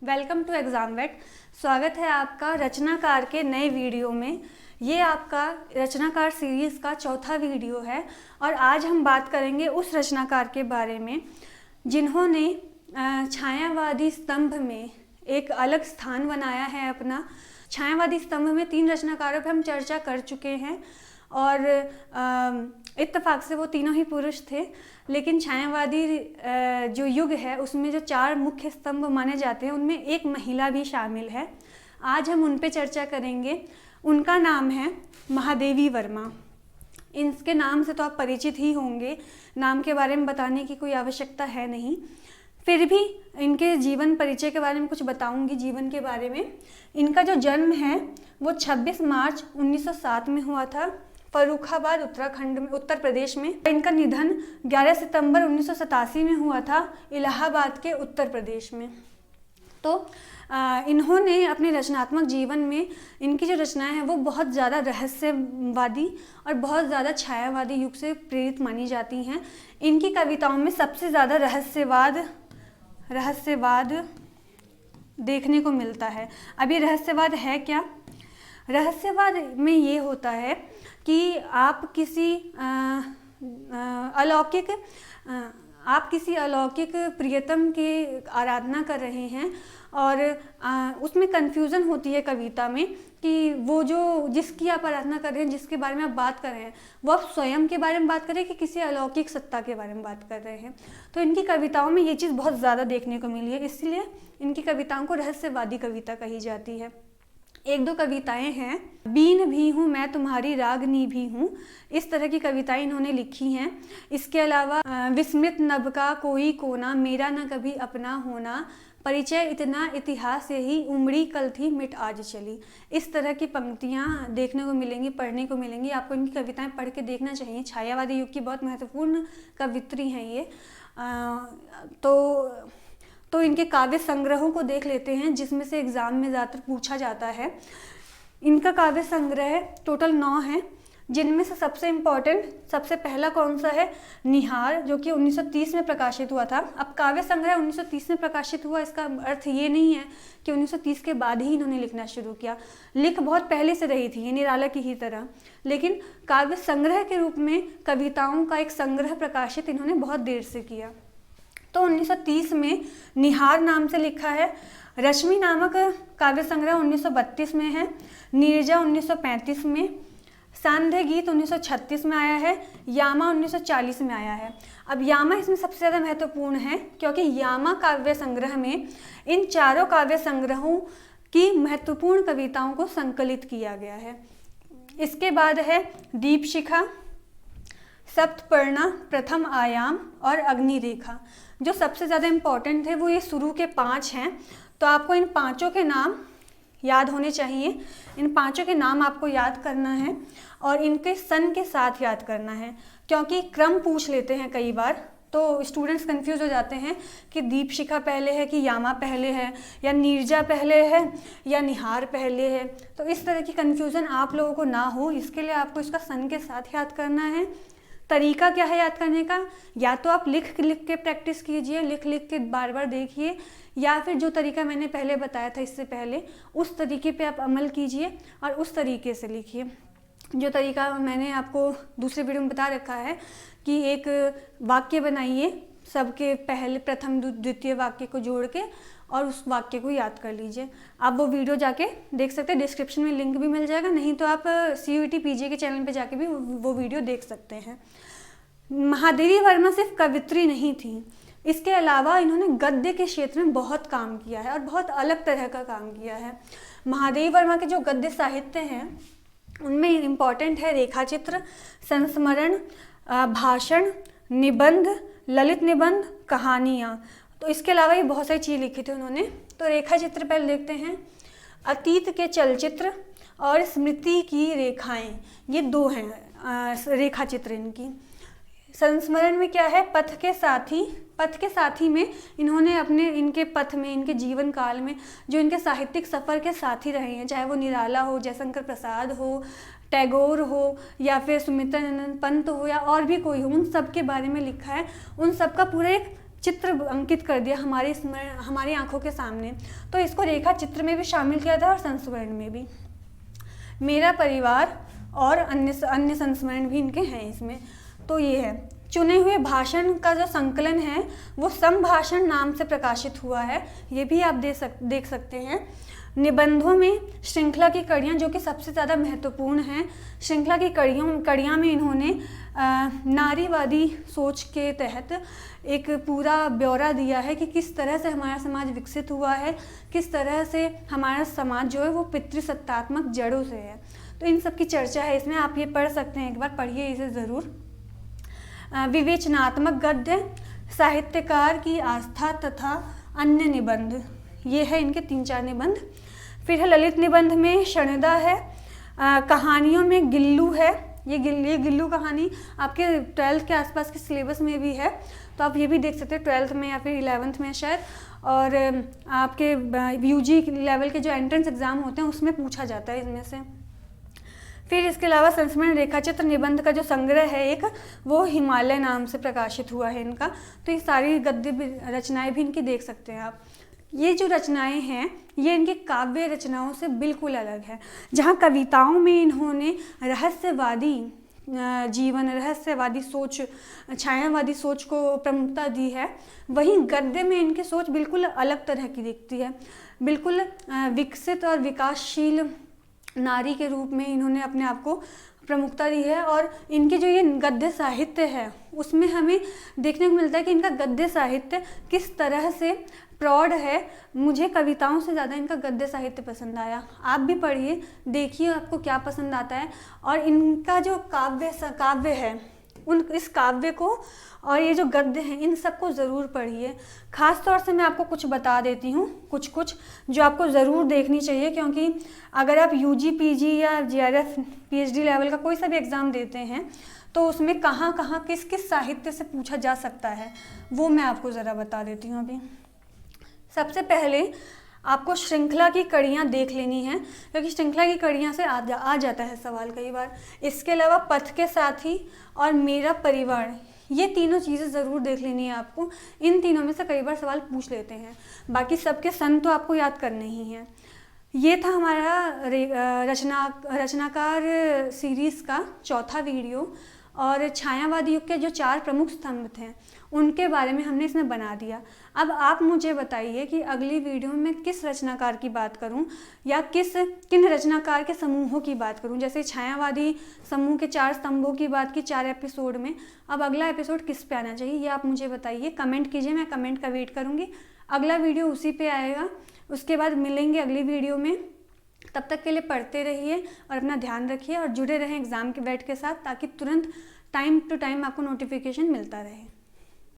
Welcome to exam wait. स्वागत है आपका रचनाकार के नए वीडियो में। ये आपका रचनाकार सीरीज़ का चौथा वीडियो है और आज हम बात करेंगे उस रचनाकार के बारे में जिन्होंने छायावादी स्तंभ में एक अलग स्थान बनाया है अपना। छायावादी स्तंभ में 3 रचनाकारों पर हम चर्चा कर चुके हैं और इत्तेफाक से वो तीनों ही पुरुष थे, लेकिन छायावादी जो युग है उसमें जो 4 मुख्य स्तंभ माने जाते हैं उनमें एक महिला भी शामिल है। आज हम उन पे चर्चा करेंगे। उनका नाम है महादेवी वर्मा। इनके नाम से तो आप परिचित ही होंगे, नाम के बारे में बताने की कोई आवश्यकता है नहीं, फिर भी इनके जीवन परिचय के बारे में कुछ बताऊंगी। जीवन के बारे में इनका जो जन्म है वो 26 मार्च 1907 में हुआ था, फर्रुखाबाद उत्तराखंड में, उत्तर प्रदेश में। इनका निधन 11 सितंबर 1987 में हुआ था, इलाहाबाद के उत्तर प्रदेश में। तो इन्होंने अपने रचनात्मक जीवन में इनकी जो रचनाएं हैं वो बहुत ज़्यादा रहस्यवादी और बहुत ज़्यादा छायावादी युग से प्रेरित मानी जाती हैं। इनकी कविताओं में सबसे ज़्यादा रहस्यवाद देखने को मिलता है। अब ये रहस्यवाद है क्या? रहस्यवाद में ये होता है कि आप किसी अलौकिक प्रियतम की आराधना कर रहे हैं और उसमें कन्फ्यूज़न होती है कविता में कि वो जो जिसकी आप आराधना कर रहे हैं, जिसके बारे में आप बात कर रहे हैं, वो आप स्वयं के बारे में बात कर रहे हैं कि किसी अलौकिक सत्ता के बारे में बात कर रहे हैं। तो इनकी कविताओं में ये चीज़ बहुत ज़्यादा देखने को मिली है, इसलिए इनकी कविताओं को रहस्यवादी कविता कही जाती है। 1-2 कविताएं हैं। बीन भी हूँ मैं तुम्हारी रागनी भी हूँ, इस तरह की कविताएं इन्होंने लिखी हैं। इसके अलावा विस्मृत नभ का कोई कोना, मेरा न कभी अपना होना, परिचय इतना इतिहास से ही, उमड़ी कल थी मिट आज चली। इस तरह की पंक्तियाँ देखने को मिलेंगी, पढ़ने को मिलेंगी। आपको इनकी कविताएं पढ़ के देखना चाहिए। छायावादी युग की बहुत महत्वपूर्ण कवित्री हैं ये। तो इनके काव्य संग्रहों को देख लेते हैं, जिसमें से एग्ज़ाम में ज़्यादातर पूछा जाता है। इनका काव्य संग्रह टोटल 9 है, जिनमें से सबसे इम्पॉर्टेंट, सबसे पहला कौन सा है? निहार, जो कि 1930 में प्रकाशित हुआ था। अब काव्य संग्रह 1930 में प्रकाशित हुआ, इसका अर्थ ये नहीं है कि 1930 के बाद ही इन्होंने लिखना शुरू किया। लिख बहुत पहले से रही थी, ये निराला की ही तरह, लेकिन काव्य संग्रह के रूप में कविताओं का एक संग्रह प्रकाशित इन्होंने बहुत देर से किया। तो 1930 में निहार नाम से लिखा है। रश्मि नामक काव्य संग्रह 1932 में है। नीरजा 1935 में। सांध्य गीत 1936 में आया है। यामा 1940 में आया है। अब यामा इसमें सबसे ज़्यादा महत्वपूर्ण है, क्योंकि यामा काव्य संग्रह में इन चारों काव्य संग्रहों की महत्वपूर्ण कविताओं को संकलित किया गया है। इसके बाद है दीपशिखा, सप्तपर्णा, प्रथम आयाम और अग्निरेखा। जो सबसे ज़्यादा इम्पॉर्टेंट है वो ये शुरू के 5 हैं, तो आपको इन 5 के नाम याद होने चाहिए। इन 5 के नाम आपको याद करना है और इनके सन के साथ याद करना है, क्योंकि क्रम पूछ लेते हैं कई बार, तो स्टूडेंट्स कंफ्यूज हो जाते हैं कि दीपशिखा पहले है कि यामा पहले है, या नीरजा पहले है या निहार पहले है। तो इस तरह की कंफ्यूजन आप लोगों को ना हो, इसके लिए आपको इसका सन के साथ याद करना है। तरीका क्या है याद करने का? या तो आप लिख के प्रैक्टिस कीजिए, लिख के बार बार देखिए, या फिर जो तरीका मैंने पहले बताया था इससे पहले, उस तरीके पे आप अमल कीजिए और उस तरीके से लिखिए। जो तरीका मैंने आपको दूसरे वीडियो में बता रखा है कि एक वाक्य बनाइए, सबके पहले प्रथम द्वितीय वाक्य को जोड़ के, और उस वाक्य को याद कर लीजिए। आप वो वीडियो जाके देख सकते हैं, डिस्क्रिप्शन में लिंक भी मिल जाएगा, नहीं तो आप CUET PG के चैनल पे जाके भी वो वीडियो देख सकते हैं। महादेवी वर्मा सिर्फ कवित्री नहीं थी, इसके अलावा इन्होंने गद्य के क्षेत्र में बहुत काम किया है और बहुत अलग तरह का काम किया है। महादेवी वर्मा के जो गद्य साहित्य हैं उनमें इम्पॉर्टेंट है रेखाचित्र, संस्मरण, भाषण, निबंध, ललित निबंध, कहानियाँ। तो इसके अलावा ये बहुत सारी चीज़ लिखी थी उन्होंने। तो रेखा चित्र पहले देखते हैं। अतीत के चलचित्र और स्मृति की रेखाएं, ये 2 हैं रेखा चित्र इनकी। संस्मरण में क्या है? पथ के साथी। पथ के साथी में इन्होंने इनके पथ में, इनके जीवन काल में जो इनके साहित्यिक सफ़र के साथी रहे हैं, चाहे वो निराला हो, जयशंकर प्रसाद हो, टैगोर हो, या फिर सुमित्रानंद पंत हो, या और भी कोई हो, उन सब के बारे में लिखा है। उन सब का पूरा एक चित्र अंकित कर दिया हमारी आंखों के सामने। तो इसको रेखा चित्र में भी शामिल किया था और संस्मरण में भी। मेरा परिवार और अन्य संस्मरण भी इनके हैं इसमें। तो ये है चुने हुए भाषण का जो संकलन है वो संभाषण नाम से प्रकाशित हुआ है, ये भी आप देख सकते हैं। निबंधों में श्रृंखला की कड़ियाँ जो कि सबसे ज़्यादा महत्वपूर्ण हैं, श्रृंखला की कड़ियाँ में इन्होंने नारीवादी सोच के तहत एक पूरा ब्यौरा दिया है कि किस तरह से हमारा समाज विकसित हुआ है, किस तरह से हमारा समाज जो है वो पितृसत्तात्मक जड़ों से है। तो इन सब की चर्चा है इसमें, आप ये पढ़ सकते हैं, एक बार पढ़िए इसे ज़रूर। विवेचनात्मक गद्य, साहित्यकार की आस्था तथा अन्य निबंध, ये है इनके 3-4 निबंध। फिर है ललित निबंध में शरणदा है, कहानियों में गिल्लू है। ये गिल्लू कहानी आपके 12th के आसपास के सिलेबस में भी है, तो आप ये भी देख सकते हैं 12th में या फिर 11th में शायद। और आपके यूजी लेवल के जो एंट्रेंस एग्ज़ाम होते हैं उसमें पूछा जाता है इनमें से। फिर इसके अलावा संस्मरण रेखाचित्र निबंध का जो संग्रह है एक, वो हिमालय नाम से प्रकाशित हुआ है इनका। तो ये सारी गद्य रचनाएं भी इनकी देख सकते हैं आप। ये जो रचनाएं हैं ये इनकी काव्य रचनाओं से बिल्कुल अलग है। जहाँ कविताओं में इन्होंने रहस्यवादी जीवन, रहस्यवादी सोच, छायावादी सोच को प्रमुखता दी है, वहीं गद्य में इनकी सोच बिल्कुल अलग तरह की दिखती है। बिल्कुल विकसित और विकासशील नारी के रूप में इन्होंने अपने आप को प्रमुखता दी है। और इनके जो ये गद्य साहित्य है उसमें हमें देखने को मिलता है कि इनका गद्य साहित्य किस तरह से प्रौढ़ है। मुझे कविताओं से ज़्यादा इनका गद्य साहित्य पसंद आया। आप भी पढ़िए, देखिए आपको क्या पसंद आता है। और इनका जो काव्य है इस काव्य को और ये जो गद्य हैं इन सबको ज़रूर पढ़िए। ख़ास तौर से मैं आपको कुछ बता देती हूँ, कुछ जो आपको ज़रूर देखनी चाहिए, क्योंकि अगर आप यूजी, पीजी या जीआरएफ, पीएचडी लेवल का कोई सा भी एग्ज़ाम देते हैं तो उसमें कहाँ किस साहित्य से पूछा जा सकता है वो मैं आपको ज़रा बता देती हूँ अभी। सबसे पहले आपको श्रृंखला की कड़ियाँ देख लेनी है, क्योंकि श्रृंखला की कड़ियाँ से आ जाता है सवाल कई बार। इसके अलावा पथ के साथी और मेरा परिवार, ये तीनों चीज़ें ज़रूर देख लेनी है आपको। इन तीनों में से कई बार सवाल पूछ लेते हैं, बाकी सबके सन तो आपको याद करने ही हैं। ये था हमारा रचनाकार सीरीज़ का चौथा वीडियो। और छायावादी युग के जो 4 प्रमुख स्तंभ थे उनके बारे में हमने इसमें बना दिया। अब आप मुझे बताइए कि अगली वीडियो में किस रचनाकार की बात करूं या किन रचनाकार के समूहों की बात करूं। जैसे छायावादी समूह के 4 स्तंभों की बात की 4 एपिसोड में, अब अगला एपिसोड किस पे आना चाहिए ये आप मुझे बताइए, कमेंट कीजिए, मैं कमेंट का वेट करूँगी। अगला वीडियो उसी पे आएगा। उसके बाद मिलेंगे अगली वीडियो में। तब तक के लिए पढ़ते रहिए और अपना ध्यान रखिए और जुड़े रहें एग्ज़ाम के बैच के साथ, ताकि तुरंत टाइम टू टाइम आपको नोटिफिकेशन मिलता रहे।